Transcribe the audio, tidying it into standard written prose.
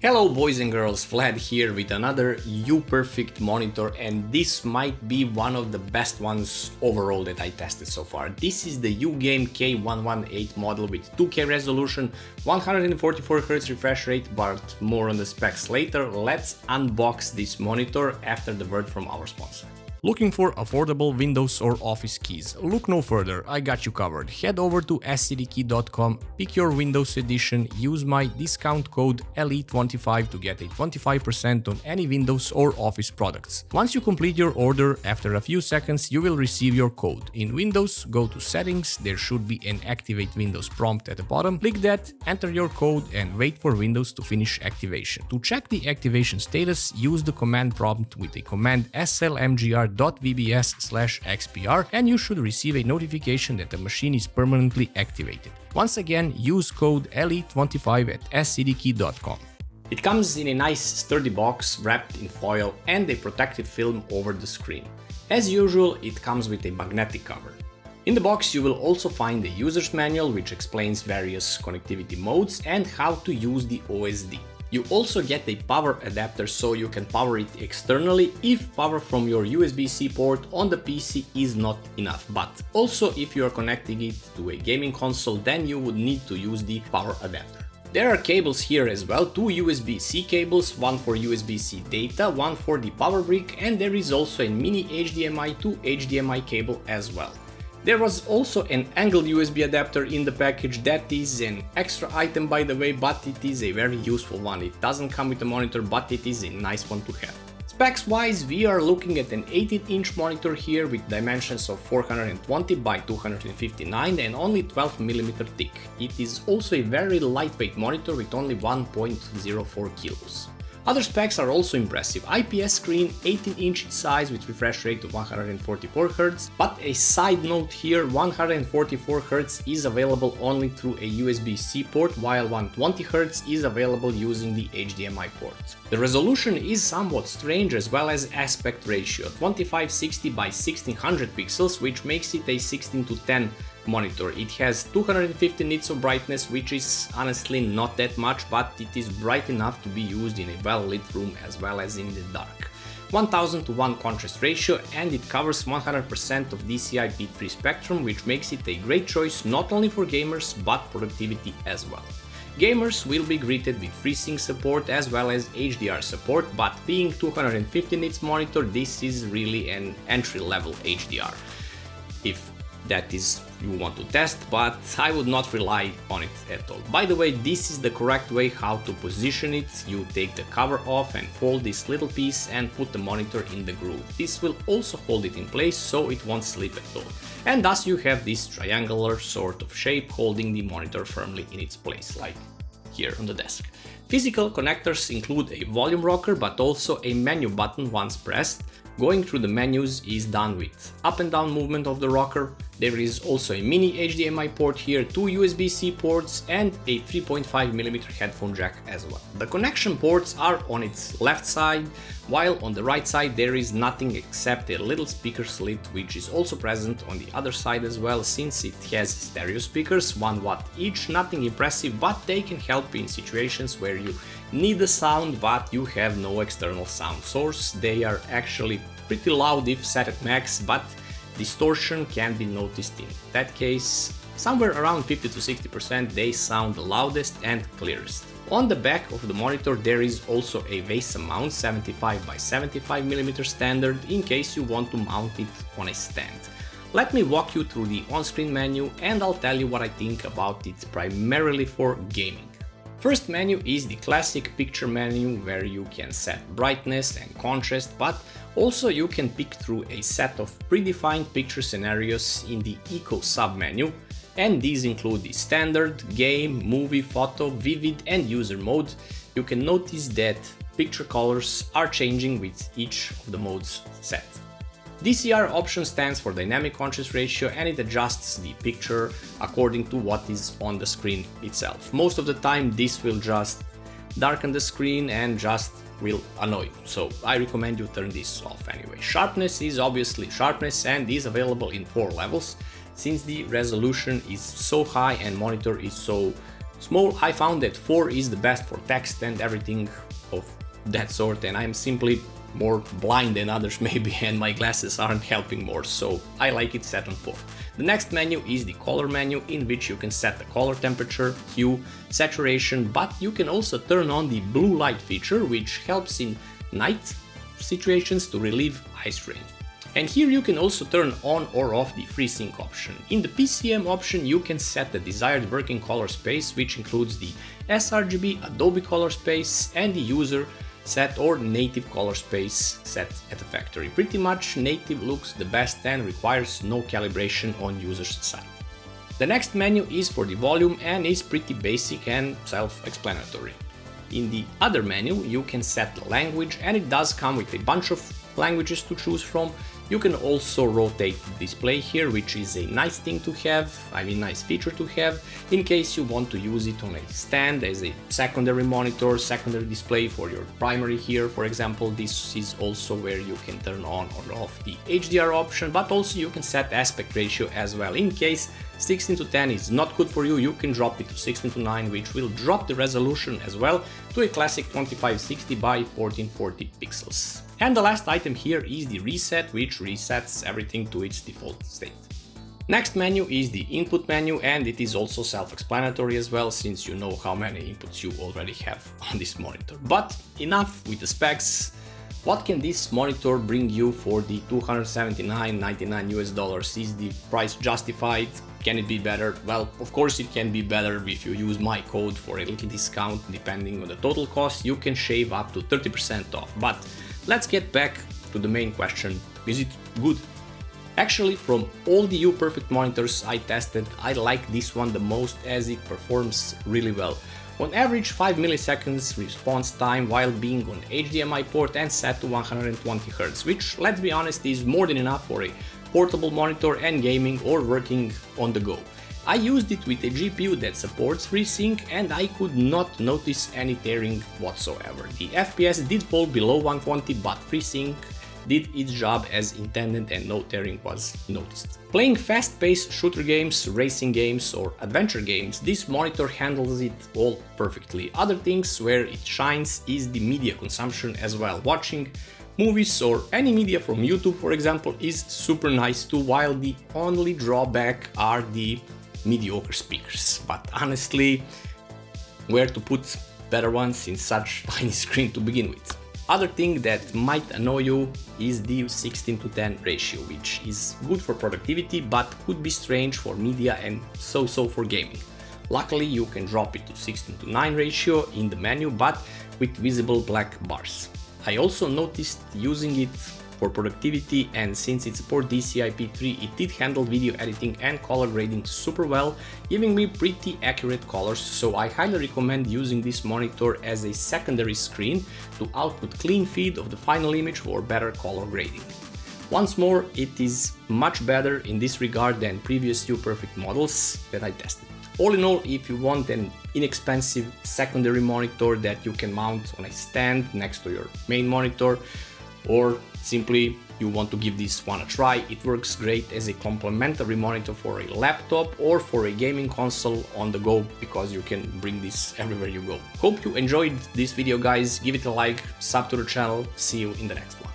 Hello boys and girls, Vlad here with another UPerfect monitor, and this might be one of the best ones overall that I tested so far. This is the UGame K118 model with 2K resolution, 144Hz refresh rate, but more on the specs later. Let's unbox this monitor after the word from our sponsor. Looking for affordable Windows or Office keys? Look no further, I got you covered. Head over to scdkey.com, pick your Windows edition, use my discount code LE25 to get a 25% on any Windows or Office products. Once you complete your order, after a few seconds you will receive your code. In Windows, go to Settings, there should be an Activate Windows prompt at the bottom. Click that, enter your code and wait for Windows to finish activation. To check the activation status, use the command prompt with the command slmgr.vbs/xpr and you should receive a notification that the machine is permanently activated. Once again, use code LE25 at scdkey.com. It comes in a nice sturdy box wrapped in foil and a protective film over the screen. As usual, it comes with a magnetic cover. In the box you will also find a user's manual which explains various connectivity modes and how to use the OSD. You also get a power adapter so you can power it externally if power from your USB-C port on the PC is not enough, but also if you are connecting it to a gaming console, then you would need to use the power adapter. There are cables here as well, two USB-C cables, one for USB-C data, one for the power brick, and there is also a mini HDMI to HDMI cable as well. There was also an angled USB adapter in the package. That is an extra item by the way, but it is a very useful one. It doesn't come with a monitor, but it is a nice one to have. Specs wise, we are looking at an 18-inch monitor here with dimensions of 420 by 259 and only 12mm thick. It is also a very lightweight monitor with only 1.04 kilos. Other specs are also impressive. IPS screen, 18-inch size with refresh rate of 144Hz, but a side note here, 144Hz is available only through a USB-C port, while 120Hz is available using the HDMI port. The resolution is somewhat strange as well as aspect ratio, 2560 by 1600 pixels, which makes it a 16:10 monitor. It has 250 nits of brightness, which is honestly not that much, but it is bright enough to be used in a well-lit room as well as in the dark. 1000:1 contrast ratio, and it covers 100% of DCI bit3 spectrum, which makes it a great choice not only for gamers but productivity as well. Gamers will be greeted with FreeSync support as well as HDR support, but being 250 nits monitor, this is really an entry-level HDR. If that is you want to test, but I would not rely on it at all. By the way, this is the correct way how to position it. You take the cover off and fold this little piece and put the monitor in the groove. This will also hold it in place so it won't slip at all. And thus you have this triangular sort of shape holding the monitor firmly in its place, like here on the desk. Physical connectors include a volume rocker but also a menu button once pressed. Going through the menus is done with up and down movement of the rocker. There is also a mini HDMI port here, two USB-C ports and a 3.5mm headphone jack as well. The connection ports are on its left side, while on the right side there is nothing except a little speaker slit, which is also present on the other side as well, since it has stereo speakers, 1 watt each. Nothing impressive, but they can help in situations where you need the sound but you have no external sound source. They are actually pretty loud if set at max, but distortion can be noticed in that case. Somewhere around 50 to 60% they sound the loudest and clearest. On the back of the monitor there is also a VESA mount, 75 by 75mm standard, in case you want to mount it on a stand. Let me walk you through the on-screen menu and I'll tell you what I think about it primarily for gaming. First menu is the classic picture menu where you can set brightness and contrast, but also you can pick through a set of predefined picture scenarios in the Eco sub-menu, and these include the standard, game, movie, photo, vivid and user mode. You can notice that picture colors are changing with each of the modes set. DCR option stands for dynamic contrast ratio and it adjusts the picture according to what is on the screen itself. Most of the time this will just darken the screen and just will annoy you, so I recommend you turn this off anyway. Sharpness is obviously sharpness and is available in 4 levels. Since the resolution is so high and monitor is so Small, I found that 4 is the best for text and everything of that sort, and I'm simply more blind than others maybe, and my glasses aren't helping more, so I like it set on 4. The next menu is the color menu, in which you can set the color temperature, hue, saturation, but you can also turn on the blue light feature, which helps in night situations to relieve eye strain. And here you can also turn on or off the FreeSync option. In the PCM option you can set the desired working color space, which includes the sRGB, Adobe color space, and the user set or native color space set at the factory. Pretty much native looks the best and requires no calibration on user's side. The next menu is for the volume and is pretty basic and self-explanatory. In the other menu you can set the language, and it does come with a bunch of languages to choose from. You can also rotate the display here, which is a nice thing to have, nice feature to have, in case you want to use it on a stand as a secondary monitor, secondary display for your primary here. For example, this is also where you can turn on or off the HDR option, but also you can set aspect ratio as well. In case 16:10 is not good for you, you can drop it to 16:9, which will drop the resolution as well to a classic 2560 by 1440 pixels. And the last item here is the reset, which resets everything to its default state. Next menu is the input menu, and it is also self-explanatory as well, since you know how many inputs you already have on this monitor. But enough with the specs. What can this monitor bring you for the $279.99 US? Is the price justified? Can it be better? Well, of course it can be better if you use my code for a little discount. Depending on the total cost, you can shave up to 30% off. But let's get back to the main question. Is it good? Actually, from all the UPerfect monitors I tested, I like this one the most as it performs really well. On average 5 milliseconds response time while being on HDMI port and set to 120 Hz, which, let's be honest, is more than enough for a portable monitor and gaming or working on the go. I used it with a GPU that supports FreeSync and I could not notice any tearing whatsoever. The FPS did fall below 120, but FreeSync did its job as intended and no tearing was noticed. Playing fast-paced shooter games, racing games or adventure games, this monitor handles it all perfectly. Other things where it shines is the media consumption as well. Watching movies or any media from YouTube, for example, is super nice too, while the only drawback are the mediocre speakers. But honestly, where to put better ones in such tiny screen to begin with? Other thing that might annoy you is the 16:10 ratio, which is good for productivity but could be strange for media and so for gaming. Luckily you can drop it to 16:9 ratio in the menu, but with visible black bars. I also noticed using it for productivity, and since it supports DCI-P3, it did handle video editing and color grading super well, giving me pretty accurate colors, so I highly recommend using this monitor as a secondary screen to output clean feed of the final image for better color grading. Once more, it is much better in this regard than previous UPerfect models that I tested. All in all, if you want an inexpensive secondary monitor that you can mount on a stand next to your main monitor, or simply you want to give this one a try, it works great as a complementary monitor for a laptop or for a gaming console on the go, because you can bring this everywhere you go. Hope you enjoyed this video, guys. Give it a like, sub to the channel. See you in the next one.